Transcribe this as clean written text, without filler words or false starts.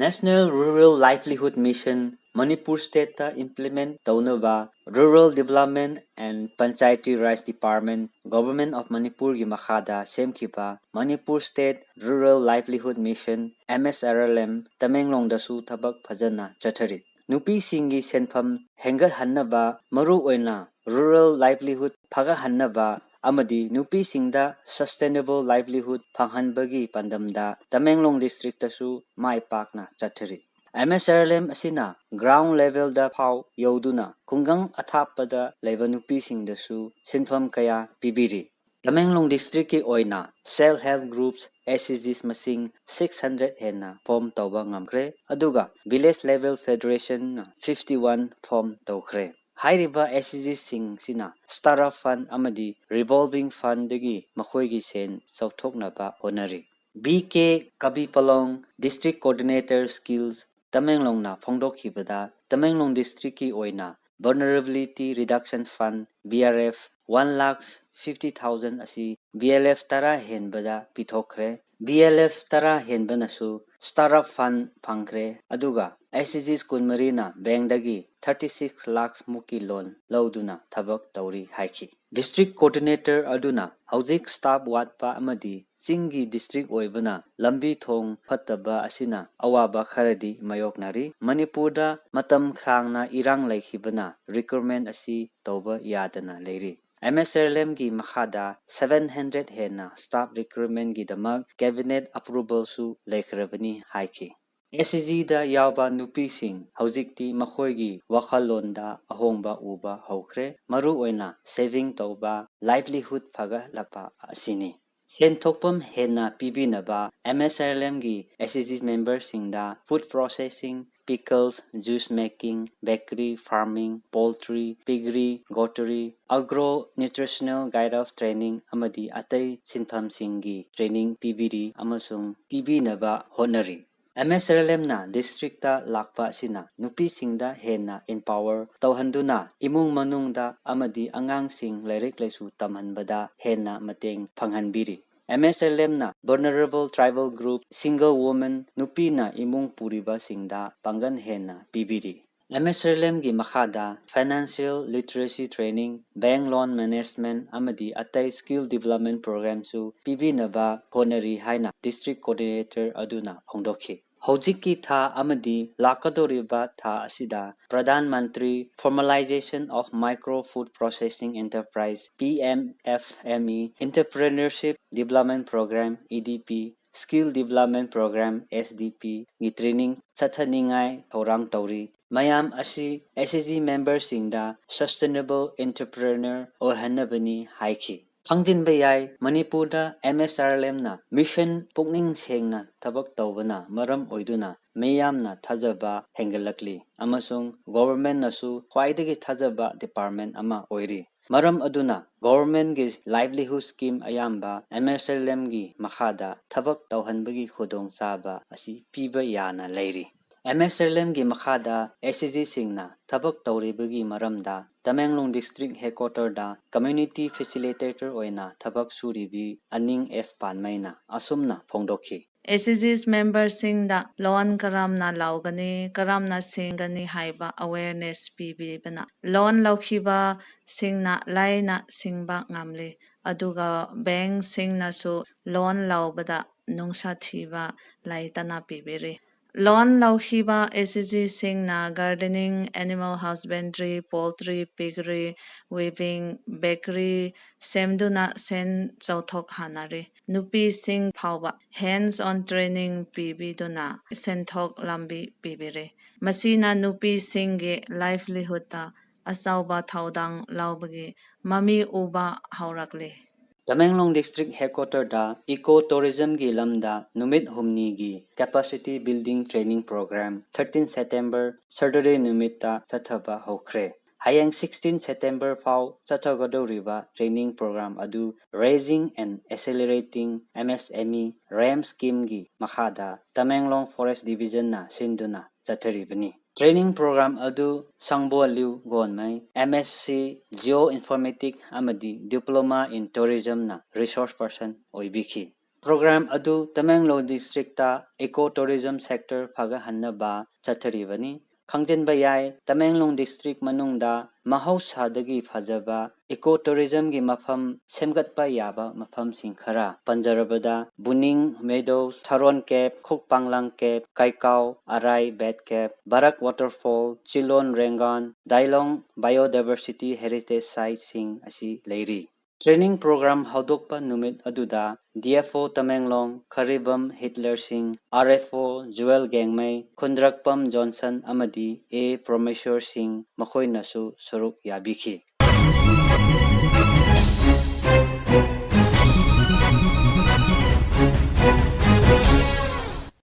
National Rural Livelihood Mission Manipur State ta implement taunaba Rural Development and Panchayati Raj Department Government of Manipur gi makhada semkhiba Manipur State Rural Livelihood Mission MSRLM Tamenglong dasu thabak phajana chathari nupi singi senpham hengat hannaba maru oina rural livelihood phaga hannaba amadi nupi singda sustainable livelihood phanghanbagi pandamda Tamenglong district tasu mai pakna chathari MSRLM asina ground level da phau yoduna kungang athapada leba nupi singdasu sinpham kaya pibiri Tamenglong district ki oina self help groups SCGs masing 600 henna form tawba ngamkre aduga village level federation 51 form tawkre Hairiba SCG sing sina startup fund amadi revolving fund dagi makhoigi sen sauthoknaba honari BK Kabipalong district coordinator skills Tamenglong na phongdokhibada Tamenglong district ki oina vulnerability reduction fund BRF 1,50,000 asi BLF tara henbada pithokre BLF tara henbanasu startup fund phangkre aduga SCG school marina bank dagi 36 lakhs muki loan lauduna thabak tauri haiki district coordinator aduna hauzik staff watpa amadi Chingi district oibana lambi thong phattaba asina awaba kharadi mayoknari Manipurda matam khangna irang laikhibana recruitment asi tawba yadana leiri MSRLM gi makhada 700 henna staff recruitment gi damak cabinet approval su lekhrabani haiki SCG da yawba nupi sing haujikti makhoigi wakhalonda ahongba uba haukhre maru oina saving tawba livelihood phaga lapa asini Senthokpam henna pibinaba MSRLM gi SCG member singda food processing pickles, juice making, bakery, farming, poultry, piggery, goatery, agro-nutritional guide of training amadi atai sinpham singgi training pibiri amasung pibinaba honari. MSRLM na district ta lakpa sina nupi singda henna empower tawhanduna imung manungda amadi angang sing lairik laisu tamhanbada henna mateng phanghanbiri. MSLM na vulnerable tribal group single woman nupi na imung puriba singda pangan henna pibiri MSLM gi makhada financial literacy training bank loan management amadi atai skill development program su pibinaba honari haina district coordinator aduna phongdokhi Hojiki tha amadi lakadoriba tha asida Pradhan Mantri Formalization of Micro Food Processing Enterprise PMFME Entrepreneurship Development Program EDP Skill Development Program SDP gi training chathaningai thorang tauri mayam asi SCG member singda sustainable entrepreneur ohanabani haiki Angjinba yai Manipurda MSRLM na mission pukning sengna tabak tawbana maram oiduna meyamna thajaba hengalakli amasung government nasu khwaidagi thajaba department ama oiri maram aduna government gi livelihood scheme ayamba MSRLM gi makhada thabak tawhanbagi khudong chaba asi piba yana leiri MSRLM gi makhada SCG singna thabak tawribagi maramda Tamenglong district headquarter da community facilitator oina thabak suribi aning espanmaina asumna phongdokhi SCG's members singda loan karamna laugani karamna singani haiba awareness pibibana loan laukhiba singna laina singba ngamle aduga bank singna su loan laubada nungsa thiba laitana pibiri Loan lauhiba SCG singna gardening, animal husbandry, poultry, piggery, weaving, bakery, semduna sen chauthok hanari. Nupi sing phauba hands-on training pibiduna senthok lambi pibire. Masina nupi singge livelihood ta asauba thaudang laubagi mami uba haurakle. Tamenglong district headquarter da eco-tourism gi lamda numit humni gi capacity building training program 13 September Saturday numita chathaba hokre hayang 16 September phau chathagadoriba training program adu raising and accelerating MSME RAM scheme gi makhada Tamenglong Forest Division na sinduna chatharibani Training program adu Sangbo Liu Gonmai MSc Geoinformatics amadi Diploma in Tourism na resource person oibiki Program adu Tamenglong districta eco-tourism sector fagahanaba chatharibani. Khangjenba yai Tamenglong district manungda mahausadagi phajaba eco-tourism gi mafam semgatpa yaba mafam singkhara panjarabada Buning Meadows, Tharon Cave, Khokpanglang Cave, Kaikau, Arai Bat Cave, Barak Waterfall, Chilon Rengan, Dailong Biodiversity Heritage Site sing asi leiri. Training program haudokpa numit aduda DFO Tamenglong, Kharibam Hitler Singh, RFO Joel Gengmei, Khundrakpam Johnson amadi A Promeswar Singh makhoi nasu suruk yabikhi.